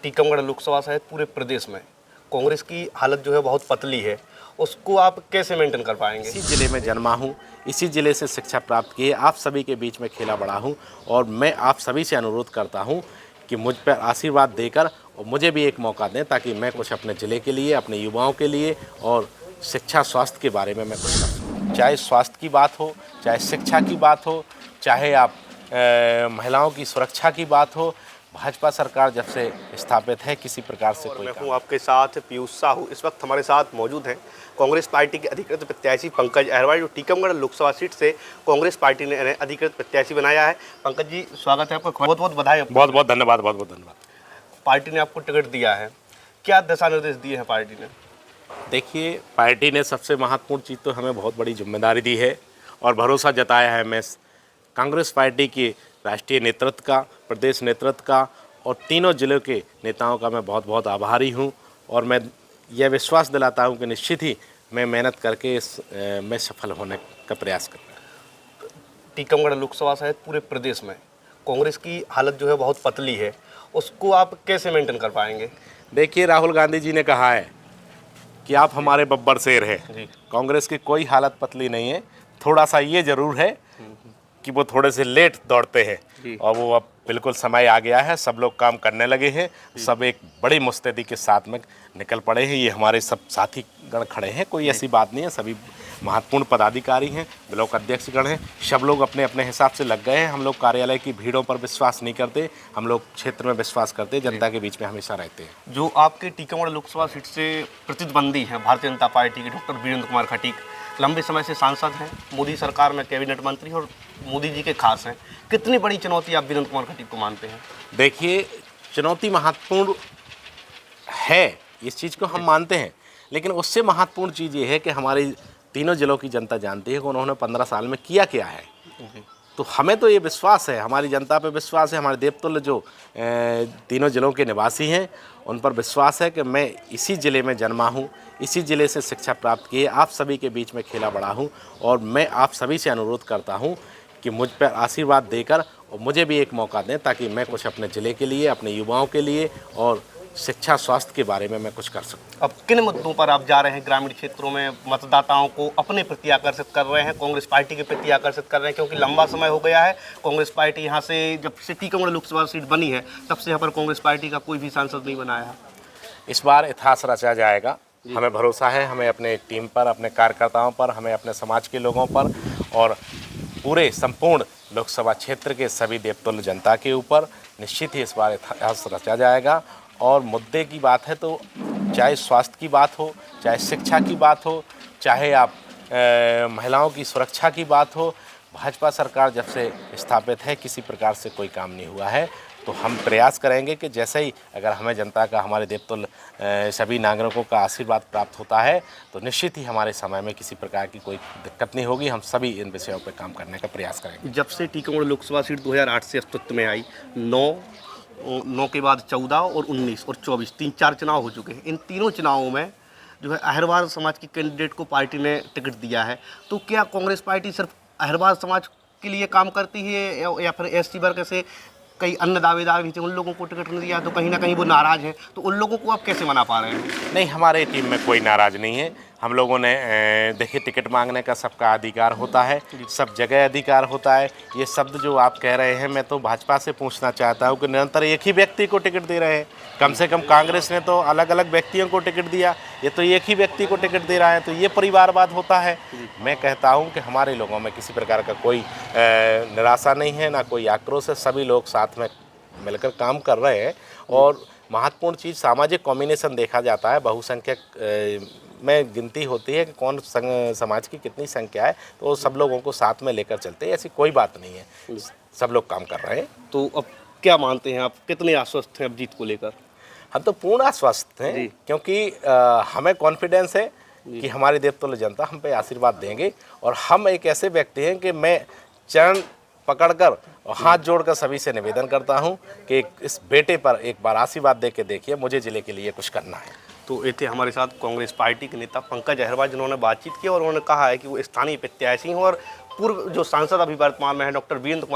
टीकमगढ़ लोकसभा सहित पूरे प्रदेश में कांग्रेस की हालत जो है बहुत पतली है, उसको आप कैसे मेंटेन कर पाएंगे? इसी ज़िले में जन्मा हूँ, इसी ज़िले से शिक्षा प्राप्त की है, आप सभी के बीच में खेला बड़ा हूँ और मैं आप सभी से अनुरोध करता हूँ कि मुझ पर आशीर्वाद देकर और मुझे भी एक मौका दें ताकि मैं कुछ अपने ज़िले के लिए, अपने युवाओं के लिए और शिक्षा स्वास्थ्य के बारे में मैं कुछ कर सकूँ। चाहे स्वास्थ्य की बात हो, चाहे शिक्षा की बात हो, चाहे आप महिलाओं की सुरक्षा की बात हो, भाजपा सरकार जब से स्थापित है किसी प्रकार से कोई मैं हूँ आपके साथ पीयूष साहू। इस वक्त हमारे साथ मौजूद हैं कांग्रेस पार्टी के अधिकृत प्रत्याशी पंकज अहरवाल, जो टीकमगढ़ लोकसभा सीट से कांग्रेस पार्टी ने इन्हें अधिकृत प्रत्याशी बनाया है। पंकज जी, स्वागत है आपका, बहुत बहुत बधाई। बहुत बहुत धन्यवाद, बहुत बहुत धन्यवाद। पार्टी ने आपको टिकट दिया है, क्या दिशा निर्देश दिए हैं पार्टी ने? देखिए, पार्टी ने सबसे महत्वपूर्ण चीज़ तो हमें बहुत बड़ी जिम्मेदारी दी है और भरोसा जताया है। मैं कांग्रेस पार्टी के राष्ट्रीय नेतृत्व का, प्रदेश नेतृत्व का और तीनों जिलों के नेताओं का मैं बहुत बहुत आभारी हूं और मैं यह विश्वास दिलाता हूं कि निश्चित ही मैं मेहनत करके मैं सफल होने का प्रयास करूँगा। टीकमगढ़ लोकसभा सहित पूरे प्रदेश में कांग्रेस की हालत जो है बहुत पतली है, उसको आप कैसे मेंटेन कर पाएंगे? देखिए, राहुल गांधी जी ने कहा है कि आप हमारे बब्बर शेर हैं। कांग्रेस की कोई हालत पतली नहीं है, थोड़ा सा ये ज़रूर है कि वो थोड़े से लेट दौड़ते हैं और वो अब बिल्कुल समय आ गया है, सब लोग काम करने लगे हैं, सब एक बड़ी मुस्तैदी के साथ में निकल पड़े हैं। ये हमारे सब साथी गण खड़े हैं, कोई ऐसी बात नहीं है, सभी महत्वपूर्ण पदाधिकारी हैं, ब्लॉक अध्यक्षगण हैं, सब लोग अपने अपने हिसाब से लग गए हैं। हम लोग कार्यालय की भीड़ों पर विश्वास नहीं करते, हम लोग क्षेत्र में विश्वास करते, जनता के बीच में हमेशा रहते हैं। जो आपके टीकमगढ़ लोकसभा सीट से प्रतिद्वंदी हैं भारतीय जनता पार्टी के डॉक्टर वीरेंद्र कुमार खटीक, लंबे समय से सांसद हैं, मोदी सरकार में कैबिनेट मंत्री और मोदी जी के खास हैं, कितनी बड़ी चुनौती आप वीरेंद्र कुमार खटीक को मानते हैं? देखिए, चुनौती महत्वपूर्ण है, इस चीज़ को हम मानते हैं, लेकिन उससे महत्वपूर्ण चीज़ ये है कि हमारी तीनों जिलों की जनता जानती है कि उन्होंने 15 साल में किया क्या है। तो हमें तो ये विश्वास है, हमारी जनता पे विश्वास है, हमारे देवतुल्य जो तीनों जिलों के निवासी हैं उन पर विश्वास है कि मैं इसी ज़िले में जन्मा हूँ, इसी ज़िले से शिक्षा प्राप्त की है, आप सभी के बीच में खेला बड़ा हूँ और मैं आप सभी से अनुरोध करता हूँ कि मुझ पर आशीर्वाद देकर और मुझे भी एक मौका दें ताकि मैं कुछ अपने ज़िले के लिए, अपने युवाओं के लिए और शिक्षा स्वास्थ्य के बारे में मैं कुछ कर सकूँ। अब किन मुद्दों पर आप जा रहे हैं ग्रामीण क्षेत्रों में, मतदाताओं को अपने प्रति आकर्षित कर रहे हैं, कांग्रेस पार्टी के प्रति आकर्षित कर रहे हैं? क्योंकि लंबा समय हो गया है कांग्रेस पार्टी यहाँ से, जब से टीकमगढ़ लोकसभा सीट बनी है तब से यहाँ पर कांग्रेस पार्टी का कोई भी सांसद नहीं बनाया है। इस बार इतिहास रचा जाएगा, हमें भरोसा है, हमें अपने टीम पर, अपने कार्यकर्ताओं पर, हमें अपने समाज के लोगों पर और पूरे संपूर्ण लोकसभा क्षेत्र के सभी देवतुल्य जनता के ऊपर निश्चित ही इस बार इतिहास रचा जाएगा। और मुद्दे की बात है तो चाहे स्वास्थ्य की बात हो, चाहे शिक्षा की बात हो, चाहे आप महिलाओं की सुरक्षा की बात हो, भाजपा सरकार जब से स्थापित है किसी प्रकार से कोई काम नहीं हुआ है। तो हम प्रयास करेंगे कि जैसे ही अगर हमें जनता का, हमारे देवतुल्य सभी नागरिकों का आशीर्वाद प्राप्त होता है तो निश्चित ही हमारे समय में किसी प्रकार की कोई दिक्कत नहीं होगी। हम सभी इन विषयों पर काम करने का प्रयास करेंगे। जब से टीकमगढ़ लोकसभा सीट 2008 से अस्तित्व में आई, 9 के बाद 14 और 19 और 24 3-4 चुनाव हो चुके हैं। इन तीनों चुनावों में जो है अहरवाल समाज के कैंडिडेट को पार्टी ने टिकट दिया है। तो क्या कांग्रेस पार्टी सिर्फ अहरवाल समाज के लिए काम करती है या फिर एसटी वर्ग से कई अन्य दावेदार भी थे, उन लोगों को टिकट नहीं दिया तो कहीं ना कहीं वो नाराज़ हैं? तो उन लोगों को आप कैसे मना पा रहे हैं? नहीं, हमारे टीम में कोई नाराज़ नहीं है। हम लोगों ने देखिए, टिकट मांगने का सबका अधिकार होता है, सब जगह अधिकार होता है। ये शब्द जो आप कह रहे हैं, मैं तो भाजपा से पूछना चाहता हूँ कि निरंतर एक ही व्यक्ति को टिकट दे रहे हैं। कम से कम कांग्रेस ने तो अलग अलग व्यक्तियों को टिकट दिया, ये तो एक ही व्यक्ति को टिकट दे रहा है, तो ये परिवारवाद होता है। मैं कहता हूँ कि हमारे लोगों में किसी प्रकार का कोई निराशा नहीं है, ना कोई आक्रोश है, सभी लोग साथ में मिलकर काम कर रहे हैं। और महत्वपूर्ण चीज़ सामाजिक कॉम्बिनेशन देखा जाता है, बहुसंख्यक में गिनती होती है कि कौन समाज की कितनी संख्या है, तो सब लोगों को साथ में लेकर चलते हैं, ऐसी कोई बात नहीं है, सब लोग काम कर रहे हैं। तो अब क्या मानते हैं आप, कितने आश्वस्त हैं अब जीत को लेकर? हम तो पूर्ण आश्वस्त हैं क्योंकि हमें कॉन्फिडेंस है कि हमारे देवतुल्य जनता हम पे आशीर्वाद देंगे और हम एक ऐसे व्यक्ति हैं कि मैं चरण पकड़कर और हाथ जोड़कर सभी से निवेदन करता हूं कि इस बेटे पर एक बार आशीर्वाद दे के देखिए, मुझे ज़िले के लिए कुछ करना है। तो ये थे हमारे साथ कांग्रेस पार्टी के नेता पंकज अहरवाल, जिन्होंने बातचीत की और उन्होंने कहा है कि वो स्थानीय प्रत्याशी हैं और पूर्व जो सांसद अभी वर्तमान में है डॉक्टर वीरेंद्र कुमार